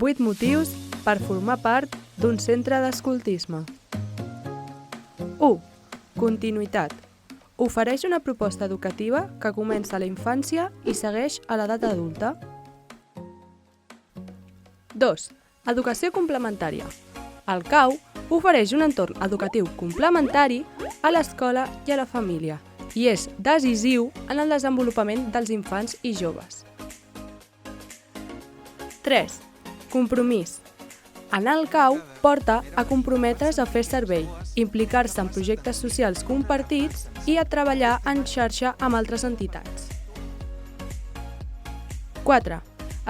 8 motius per formar part d'un centre d'escoltisme. 1. Continuïtat. Ofereix una proposta educativa que comença a la infància i segueix a l'edat adulta. 2. Educació complementària. El CAU ofereix un entorn educatiu complementari a l'escola i a la família i és decisiu en el desenvolupament dels infants i joves. 3. Compromís. Anar al CAU porta a comprometre's a fer servei, implicar-se en projectes socials compartits i a treballar en xarxa amb altres entitats. 4.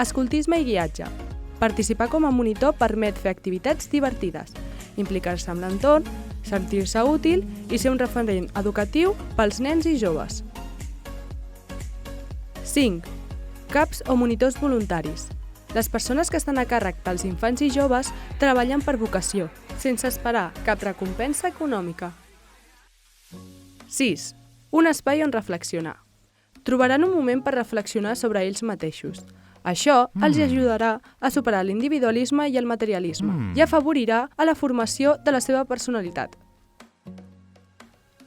Escoltisme i guiatge. Participar com a monitor permet fer activitats divertides, implicar-se amb l'entorn, sentir-se útil i ser un referent educatiu pels nens i joves. 5. CAPs o monitors voluntaris. Les persones que estan a càrrec dels infants i joves treballen per vocació, sense esperar cap recompensa econòmica. 6. Un espai on reflexionar. Trobaran un moment per reflexionar sobre ells mateixos. Això els ajudarà a superar l'individualisme i el materialisme i afavorirà a la formació de la seva personalitat.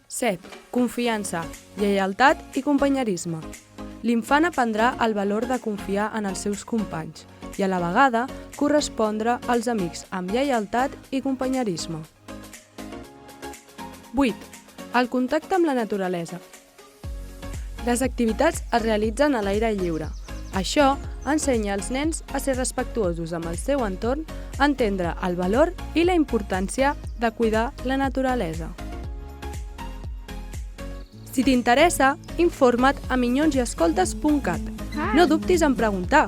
7. Confiança, lleialtat i companyerisme. L'infant aprendrà el valor de confiar en els seus companys i a la vegada correspondre als amics amb lleialtat i companyerisme. 8. El contacte amb la naturalesa. Les activitats es realitzen a l'aire lliure. Això ensenya als nens a ser respectuosos amb el seu entorn, a entendre el valor i la importància de cuidar la naturalesa. Si t'interessa, informa't a minyonsiescoltes.cat. No dubtis en preguntar.